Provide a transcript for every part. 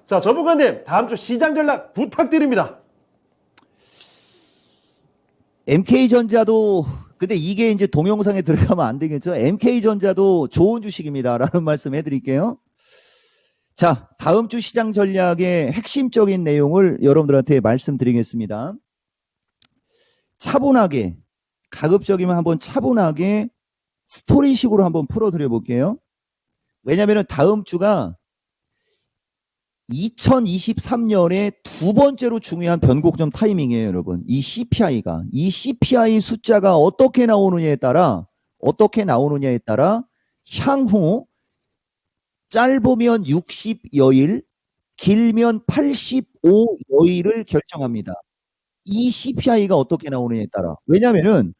자, 전문가님, 다음 주 시장 전략 부탁드립니다. MK전자도 근데 이게 이제 동영상에 들어가면 안 되겠죠. MK전자도 좋은 주식입니다라는 말씀 해드릴게요. 자, 다음 주 시장 전략의 핵심적인 내용을 여러분들한테 말씀드리겠습니다. 차분하게, 가급적이면 한번 차분하게 스토리식으로 한번 풀어드려 볼게요. 왜냐하면 다음 주가 2023년에 두 번째로 중요한 변곡점 타이밍이에요, 여러분. 이 CPI 숫자가 어떻게 나오느냐에 따라 향후 짧으면 60여일, 길면 85여일을 결정합니다. 이 CPI가 어떻게 나오느냐에 따라. 왜냐면은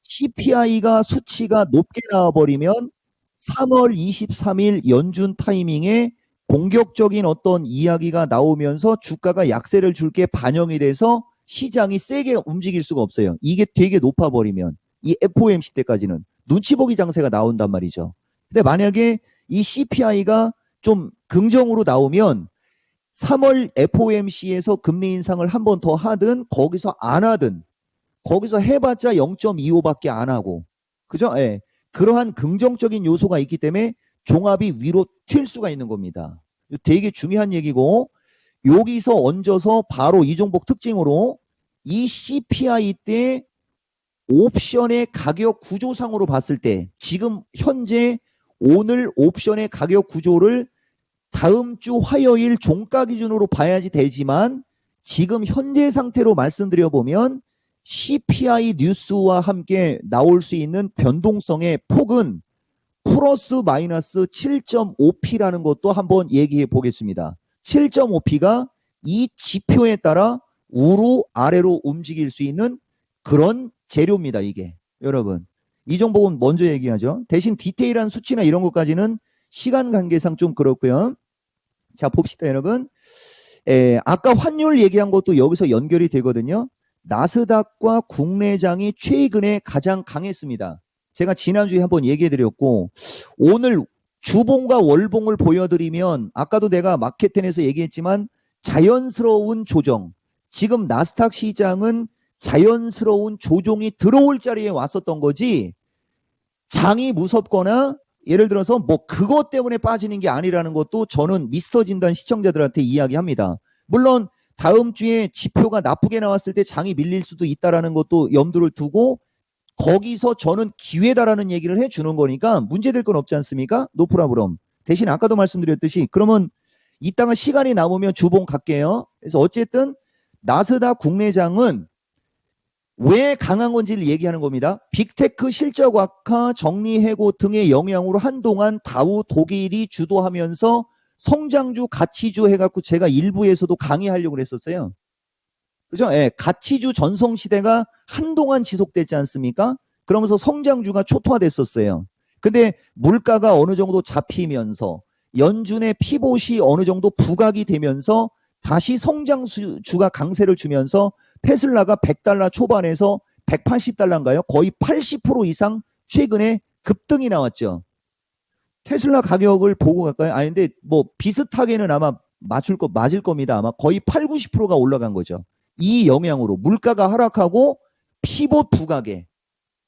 CPI가 수치가 높게 나와버리면 3월 23일 연준 타이밍에 공격적인 어떤 이야기가 나오면서 주가가 약세를 줄 게 반영이 돼서 시장이 세게 움직일 수가 없어요. 이게 되게 높아버리면 이 FOMC 때까지는 눈치 보기 장세가 나온단 말이죠. 근데 만약에 이 CPI가 좀 긍정으로 나오면 3월 FOMC에서 금리 인상을 한 번 더 하든 거기서 안 하든 거기서 해봤자 0.25밖에 안 하고 그죠? 예. 그러한 긍정적인 요소가 있기 때문에 종합이 위로 튈 수가 있는 겁니다. 되게 중요한 얘기고 여기서 얹어서 바로 이종복 특징으로 이 CPI 때 옵션의 가격 구조상으로 봤을 때 지금 현재 오늘 옵션의 가격 구조를 다음 주 화요일 종가 기준으로 봐야지 되지만 지금 현재 상태로 말씀드려보면 CPI 뉴스와 함께 나올 수 있는 변동성의 폭은 플러스 마이너스 7.5p라는 것도 한번 얘기해 보겠습니다. 7.5p가 이 지표에 따라 우로 아래로 움직일 수 있는 그런 재료입니다. 이게 여러분 이종복은 먼저 얘기하죠. 대신 디테일한 수치나 이런 것까지는 시간 관계상 좀 그렇고요. 자 봅시다 여러분. 아까 환율 얘기한 것도 여기서 연결이 되거든요. 나스닥과 국내장이 최근에 가장 강했습니다. 제가 지난주에 한번 얘기해드렸고 오늘 주봉과 월봉을 보여드리면 아까도 내가 마켓텐에서 얘기했지만 자연스러운 조정, 지금 나스닥 시장은 자연스러운 조정이 들어올 자리에 왔었던 거지 장이 무섭거나 예를 들어서 뭐 그것 때문에 빠지는 게 아니라는 것도 저는 미스터 진단 시청자들한테 이야기합니다. 물론 다음 주에 지표가 나쁘게 나왔을 때 장이 밀릴 수도 있다라는 것도 염두를 두고 거기서 저는 기회다라는 얘기를 해주는 거니까 문제될 건 없지 않습니까? 노프라브럼. 대신 아까도 말씀드렸듯이 그러면 이따가 시간이 남으면 주봉 갈게요. 그래서 어쨌든 나스닥 국내장은 왜 강한 건지를 얘기하는 겁니다. 빅테크 실적 악화, 정리해고 등의 영향으로 한동안 다우 독일이 주도하면서 성장주, 가치주 해갖고 제가 일부에서도 강의하려고 했었어요. 그죠? 예, 가치주 전성시대가 한동안 지속되지 않습니까? 그러면서 성장주가 초토화됐었어요. 근데 물가가 어느 정도 잡히면서 연준의 피봇이 어느 정도 부각이 되면서 다시 성장주가 강세를 주면서 테슬라가 $100 초반에서 $180인가요? 거의 80% 이상 최근에 급등이 나왔죠. 테슬라 가격을 보고 갈까요? 아니 근데 뭐 비슷하게는 아마 맞을 겁니다. 아마 거의 8, 90%가 올라간 거죠. 이 영향으로 물가가 하락하고 피봇 부각에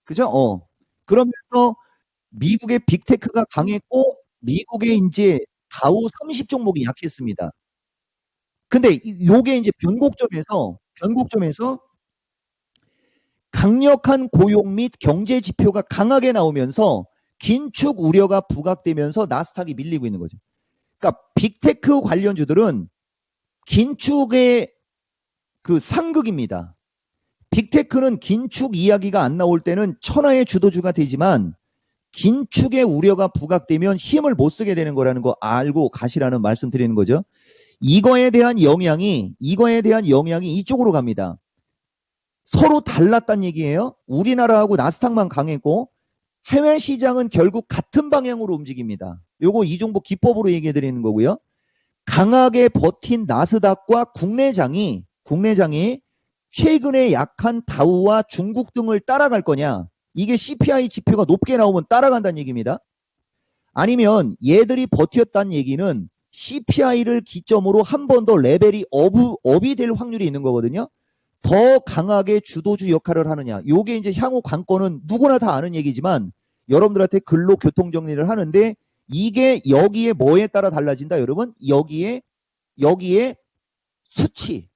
그죠? 그러면서 미국의 빅테크가 강했고 미국의 이제 다우 30 종목이 약했습니다. 근데 요게 이제 변곡점에서 강력한 고용 및 경제 지표가 강하게 나오면서 긴축 우려가 부각되면서 나스닥이 밀리고 있는 거죠. 그러니까 빅테크 관련주들은 긴축의 그 상극입니다. 빅테크는 긴축 이야기가 안 나올 때는 천하의 주도주가 되지만 긴축의 우려가 부각되면 힘을 못 쓰게 되는 거라는 거 알고 가시라는 말씀 드리는 거죠. 이거에 대한 영향이 이쪽으로 갑니다. 서로 달랐단 얘기예요. 우리나라하고 나스닥만 강했고 해외 시장은 결국 같은 방향으로 움직입니다. 요거 이종복 기법으로 얘기해 드리는 거고요. 강하게 버틴 나스닥과 국내장이 최근에 약한 다우와 중국 등을 따라갈 거냐. 이게 CPI 지표가 높게 나오면 따라간다는 얘기입니다. 아니면 얘들이 버텼다는 얘기는 CPI를 기점으로 한 번 더 레벨이 업이 될 확률이 있는 거거든요. 더 강하게 주도주 역할을 하느냐. 요게 이제 향후 관건은 누구나 다 아는 얘기지만 여러분들한테 글로 교통 정리를 하는데 이게 여기에 뭐에 따라 달라진다, 여러분? 여기에 수치.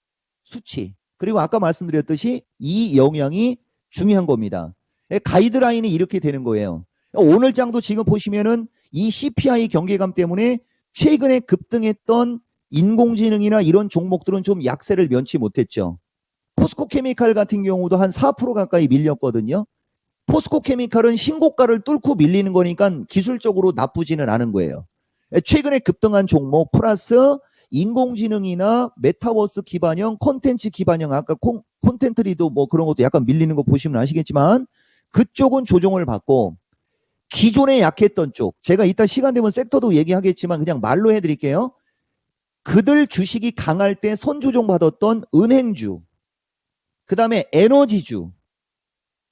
그리고 아까 말씀드렸듯이 이 영향이 중요한 겁니다. 가이드라인이 이렇게 되는 거예요. 오늘 장도 지금 보시면은 이 CPI 경계감 때문에 최근에 급등했던 인공지능이나 이런 종목들은 좀 약세를 면치 못했죠. 포스코케미칼 같은 경우도 한 4% 가까이 밀렸거든요. 포스코케미칼은 신고가를 뚫고 밀리는 거니까 기술적으로 나쁘지는 않은 거예요. 최근에 급등한 종목 플러스 인공지능이나 메타버스 기반형, 콘텐츠 기반형, 아까 콘텐츠리도 뭐 그런 것도 약간 밀리는 거 보시면 아시겠지만 그쪽은 조정을 받고 기존에 약했던 쪽, 제가 이따 시간 되면 섹터도 얘기하겠지만 그냥 말로 해드릴게요. 그들 주식이 강할 때 선조정 받았던 은행주, 그 다음에 에너지주,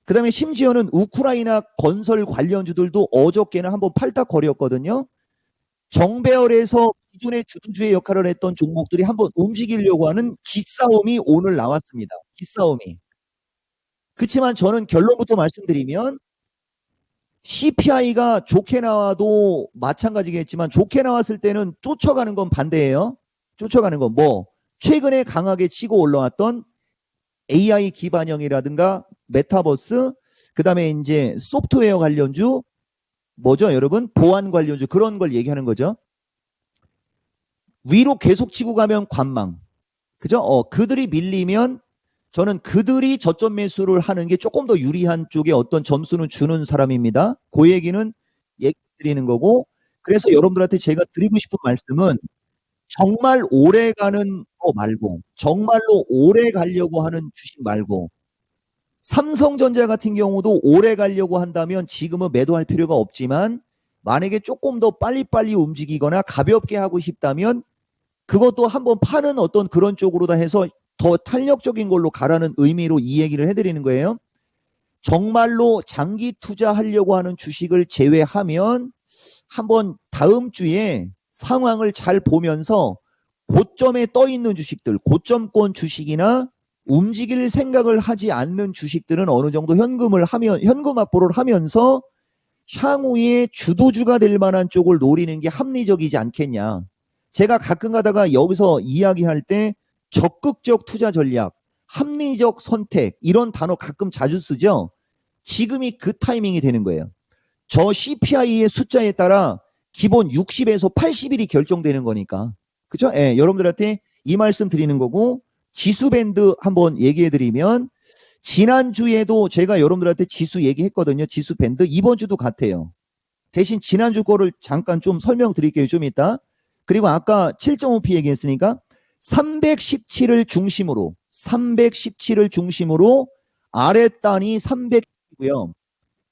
그 다음에 심지어는 우크라이나 건설 관련주들도 어저께는 한번 팔딱거렸거든요. 정배열에서 기존의 주도주의 역할을 했던 종목들이 한번 움직이려고 하는 기싸움이 오늘 나왔습니다. 기싸움이. 그렇지만 저는 결론부터 말씀드리면 CPI가 좋게 나와도 마찬가지겠지만 좋게 나왔을 때는 쫓아가는 건 반대예요. 쫓아가는 건 뭐 최근에 강하게 치고 올라왔던 AI 기반형이라든가 메타버스, 그 다음에 이제 소프트웨어 관련주, 뭐죠 여러분? 보안 관련주, 그런 걸 얘기하는 거죠. 위로 계속 치고 가면 관망. 그죠? 그들이 밀리면 저는 그들이 저점 매수를 하는 게 조금 더 유리한 쪽에 어떤 점수는 주는 사람입니다. 그 얘기는 얘기 드리는 거고, 그래서 여러분들한테 제가 드리고 싶은 말씀은 정말 오래 가는 거 말고, 정말로 오래 가려고 하는 주식 말고, 삼성전자 같은 경우도 오래 가려고 한다면 지금은 매도할 필요가 없지만 만약에 조금 더 빨리빨리 움직이거나 가볍게 하고 싶다면 그것도 한번 파는 어떤 그런 쪽으로 다 해서 더 탄력적인 걸로 가라는 의미로 이 얘기를 해드리는 거예요. 정말로 장기 투자하려고 하는 주식을 제외하면 한번 다음 주에 상황을 잘 보면서 고점에 떠 있는 주식들, 고점권 주식이나 움직일 생각을 하지 않는 주식들은 어느 정도 현금 확보를 하면서 향후에 주도주가 될 만한 쪽을 노리는 게 합리적이지 않겠냐. 제가 가끔 가다가 여기서 이야기할 때 적극적 투자 전략, 합리적 선택 이런 단어 가끔 자주 쓰죠. 지금이 그 타이밍이 되는 거예요. 저 CPI의 숫자에 따라 기본 60에서 80일이 결정되는 거니까. 그죠? 예, 여러분들한테 이 말씀 드리는 거고, 지수 밴드 한번 얘기해 드리면 지난주에도 제가 여러분들한테 지수 얘기했거든요. 지수 밴드 이번 주도 같아요. 대신 지난주 거를 잠깐 좀 설명드릴게요. 좀 이따. 그리고 아까 7.5p 얘기했으니까 317을 중심으로 아랫단이 300이고요.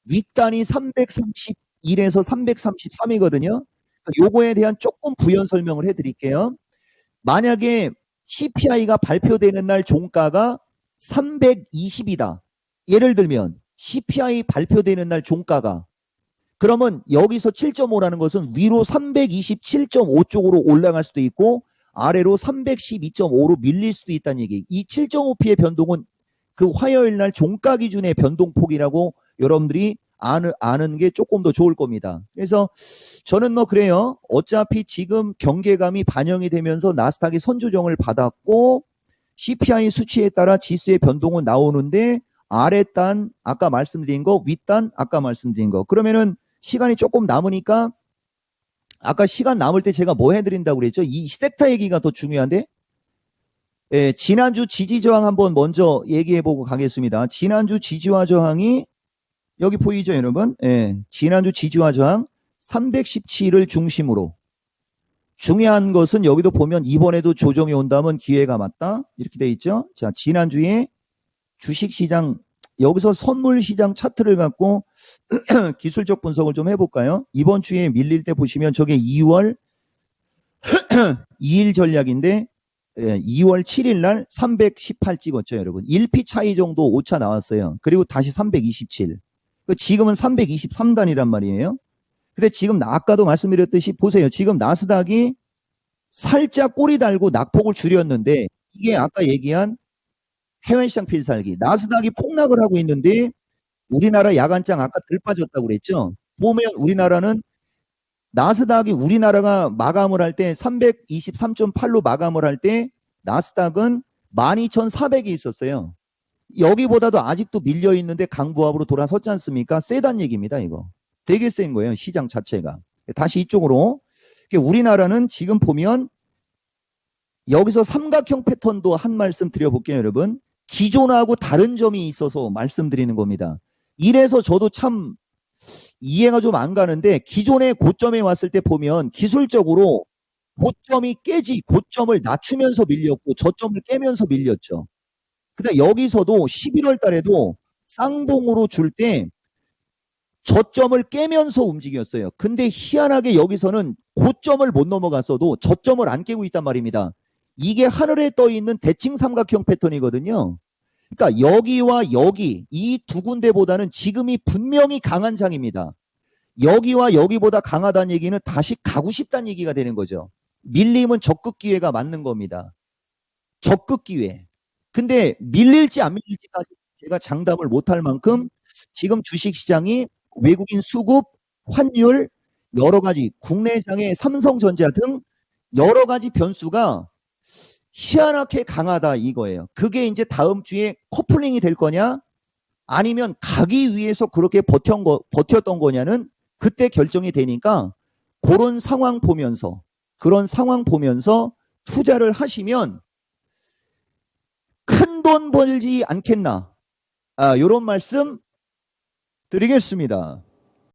윗단이 331에서 333이거든요. 요거에 대한 조금 부연 설명을 해드릴게요. 만약에 CPI가 발표되는 날 종가가 320이다. 예를 들면 CPI 발표되는 날 종가가, 그러면 여기서 7.5라는 것은 위로 327.5 쪽으로 올라갈 수도 있고 아래로 312.5로 밀릴 수도 있다는 얘기. 이 7.5p의 변동은 그 화요일 날 종가 기준의 변동폭이라고 여러분들이 아는 게 조금 더 좋을 겁니다. 그래서 저는 뭐 그래요. 어차피 지금 경계감이 반영이 되면서 나스닥이 선조정을 받았고 CPI 수치에 따라 지수의 변동은 나오는데 아랫단 아까 말씀드린 거, 윗단 아까 말씀드린 거. 그러면은 시간이 조금 남으니까 아까 시간 남을 때 제가 뭐 해드린다고 그랬죠? 이 섹터 얘기가 더 중요한데, 예, 지난주 지지저항 한번 먼저 얘기해보고 가겠습니다. 지난주 지지와 저항이 여기 보이죠, 여러분? 예, 지난주 지지와 저항 317을 중심으로. 중요한 것은 여기도 보면 이번에도 조정이 온다면 기회가 맞다. 이렇게 돼 있죠. 자, 지난주에 주식시장, 여기서 선물시장 차트를 갖고 기술적 분석을 좀 해볼까요? 이번 주에 밀릴 때 보시면 저게 2월 2일 전략인데 2월 7일 날 318 찍었죠, 여러분. 1p 차이 정도 오차 나왔어요. 그리고 다시 327. 지금은 323단이란 말이에요. 근데 지금 아까도 말씀드렸듯이 보세요. 지금 나스닥이 살짝 꼬리 달고 낙폭을 줄였는데 이게 아까 얘기한 해외시장 필살기. 나스닥이 폭락을 하고 있는데 우리나라 야간장 아까 들 빠졌다고 그랬죠. 보면 우리나라는 나스닥이 우리나라가 마감을 할 때 323.8로 마감을 할 때 나스닥은 12,400이 있었어요. 여기보다도 아직도 밀려 있는데 강보합으로 돌아섰지 않습니까? 세단 얘기입니다, 이거. 되게 센 거예요, 시장 자체가. 다시 이쪽으로. 우리나라는 지금 보면 여기서 삼각형 패턴도 한 말씀 드려볼게요, 여러분. 기존하고 다른 점이 있어서 말씀드리는 겁니다. 이래서 저도 참 이해가 좀 안 가는데 기존의 고점에 왔을 때 보면 기술적으로 고점이 깨지 고점을 낮추면서 밀렸고 저점을 깨면서 밀렸죠. 근데 여기서도 11월 달에도 쌍봉으로 줄 때 저점을 깨면서 움직였어요. 근데 희한하게 여기서는 고점을 못 넘어갔어도 저점을 안 깨고 있단 말입니다. 이게 하늘에 떠 있는 대칭 삼각형 패턴이거든요. 그러니까 여기와 여기 이 두 군데보다는 지금이 분명히 강한 장입니다. 여기와 여기보다 강하다는 얘기는 다시 가고 싶다는 얘기가 되는 거죠. 밀림은 적극 기회가 맞는 겁니다. 적극 기회. 근데 밀릴지 안 밀릴지까지 제가 장담을 못할 만큼 지금 주식시장이 외국인 수급, 환율, 여러 가지 국내장의 삼성전자 등 여러 가지 변수가 희한하게 강하다 이거예요. 그게 이제 다음 주에 커플링이 될 거냐 아니면 가기 위해서 그렇게 버텼던 거냐는 그때 결정이 되니까 그런 상황 보면서 투자를 하시면 큰 돈 벌지 않겠나 이런 말씀 드리겠습니다.